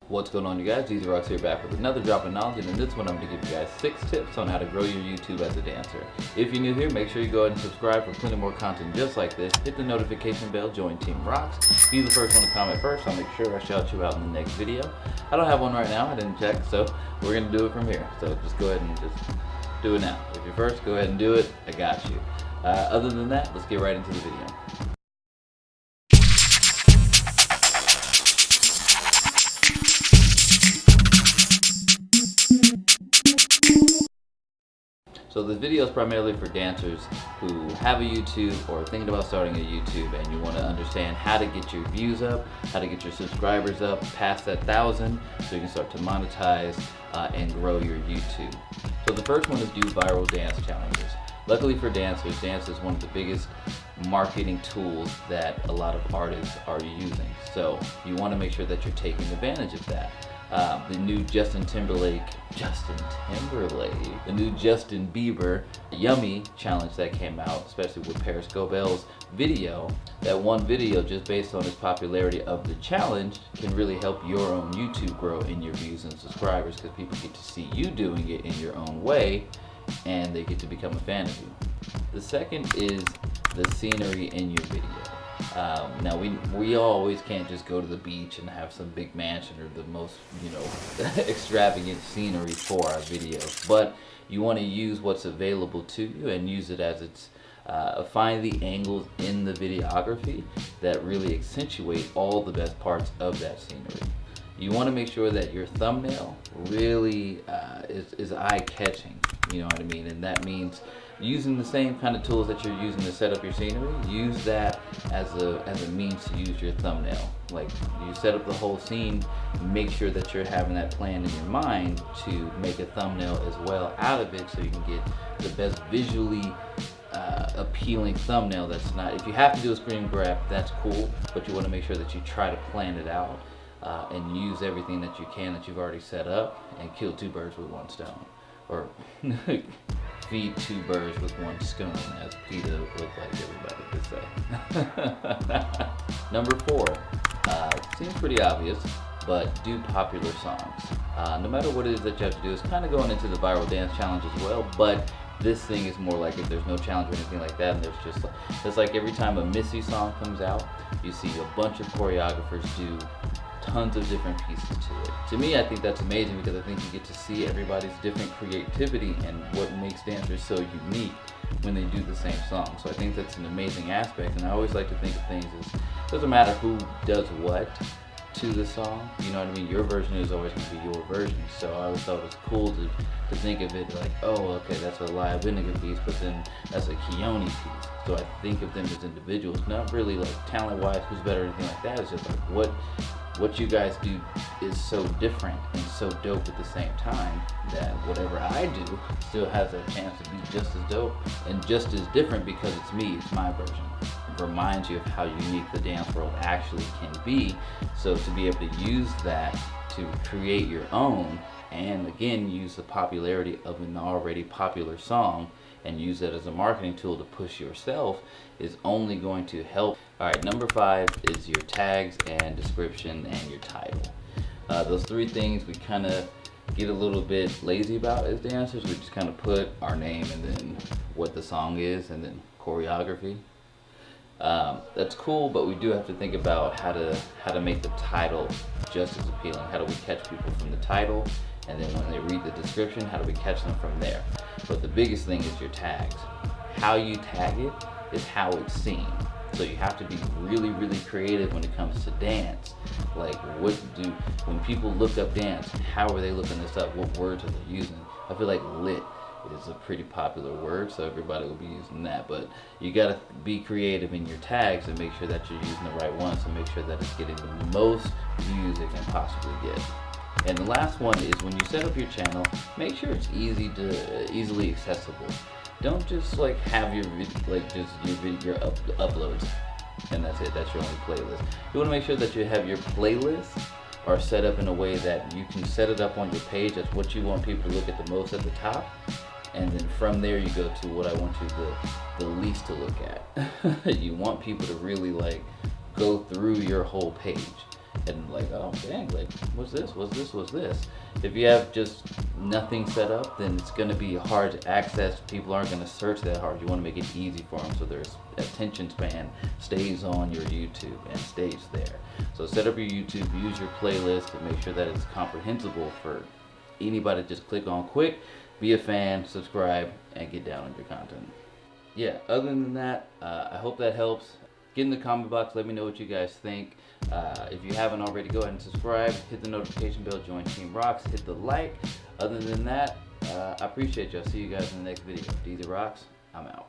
What's going on, you guys? DZRCKS here, back with another drop of knowledge, and in this one I'm going to give you guys 6 tips on how to grow your YouTube as a dancer. If you're new here, make sure you go ahead and subscribe for plenty more content just like this. Hit the notification bell, join Team Rocks. Be the first one to comment first. I'll make sure I shout you out in the next video. I don't have one right now, I didn't check, so we're going to do it from here. So just go ahead and just do it now. If you're first, go ahead and do it. I got you. Other than that, let's get right into the video. So this video is primarily for dancers who have a YouTube or are thinking about starting a YouTube, and you want to understand how to get your views up, how to get your subscribers up past that 1,000 so you can start to monetize and grow your YouTube. So the first one is do viral dance challenges. Luckily for dancers, dance is one of the biggest marketing tools that a lot of artists are using. So you want to make sure that you're taking advantage of that. The new Justin Timberlake, the new Justin Bieber Yummy challenge that came out, especially with Paris Gobel's video. That one video, just based on its popularity of the challenge, can really help your own YouTube grow in your views and subscribers, because people get to see you doing it in your own way and they get to become a fan of you. The second is the scenery in your video. Now we always can't just go to the beach and have some big mansion or the most, extravagant scenery for our videos, but you want to use what's available to you and use it as it's find the angles in the videography that really accentuate all the best parts of that scenery. You want to make sure that your thumbnail really is eye-catching, you know what I mean? And that means using the same kind of tools that you're using to set up your scenery. Use that as a means to use your thumbnail. Like, you set up the whole scene, make sure that you're having that plan in your mind to make a thumbnail as well out of it, so you can get the best visually appealing thumbnail. That's not, if you have to do a screen grab, that's cool, but you want to make sure that you try to plan it out and use everything that you can that you've already set up, and kill 2 birds with 1 stone, or feed 2 birds with 1 stone, as PETA would like everybody to say. Number 4, seems pretty obvious, but do popular songs. No matter what it is that you have to do, it's kind of going into the viral dance challenge as well, but this thing is more like, if there's no challenge or anything like that, and there's just, it's like every time a Missy song comes out, you see a bunch of choreographers do tons of different pieces to it. To me, I think that's amazing, because I think you get to see everybody's different creativity and what makes dancers so unique when they do the same song. So I think that's an amazing aspect, and I always like to think of things as, it doesn't matter who does what to the song, you know what I mean? Your version is always going to be your version. So I always thought it was cool to think of it like, oh, okay, that's a Live Vinegar piece, but then that's a Keone piece. So I think of them as individuals, not really like talent-wise, who's better or anything like that. It's just like what you guys do is so different and so dope at the same time, that whatever I do still has a chance to be just as dope and just as different, because it's me, it's my version. It reminds you of how unique the dance world actually can be. So to be able to use that to create your own, and again use the popularity of an already popular song and use that as a marketing tool to push yourself, is only going to help. Alright, number 5 is your tags and description and your title. Those 3 things we kind of get a little bit lazy about as dancers. We just kind of put our name and then what the song is and then choreography. That's cool, but we do have to think about how to make the title just as appealing. How do we catch people from the title, and then when they read the description, how do we catch them from there? But the biggest thing is your tags. How you tag it is how it's seen. So you have to be really, really creative when it comes to dance. Like, when people look up dance, how are they looking this up? What words are they using? I feel like lit is a pretty popular word, so everybody will be using that, but you gotta be creative in your tags and make sure that you're using the right ones, and make sure that it's getting the most views it can possibly get. And the last one is, when you set up your channel, make sure it's easily accessible. Don't just like have your uploads and that's it, that's your only playlist. You want to make sure that you have your playlists are set up in a way that you can set it up on your page. That's what you want people to look at the most at the top, and then from there you go to what I want you the least to look at. You want people to really like go through your whole page. and like, oh dang, like what's this, what's this. If you have just nothing set up, then it's going to be hard to access. People aren't going to search that hard. You want to make it easy for them so their attention span stays on your YouTube and stays there. So set up your YouTube, use your playlist, and make sure that it's comprehensible for anybody to just click on quick, be a fan, subscribe, and get down on your content. Yeah, other than that, I hope that helps. Get in the comment box, let me know what you guys think. If you haven't already, go ahead and subscribe, hit the notification bell, join Team Rocks, hit the like. Other than that, I appreciate y'all. See you guys in the next video. DZRCKS, I'm out.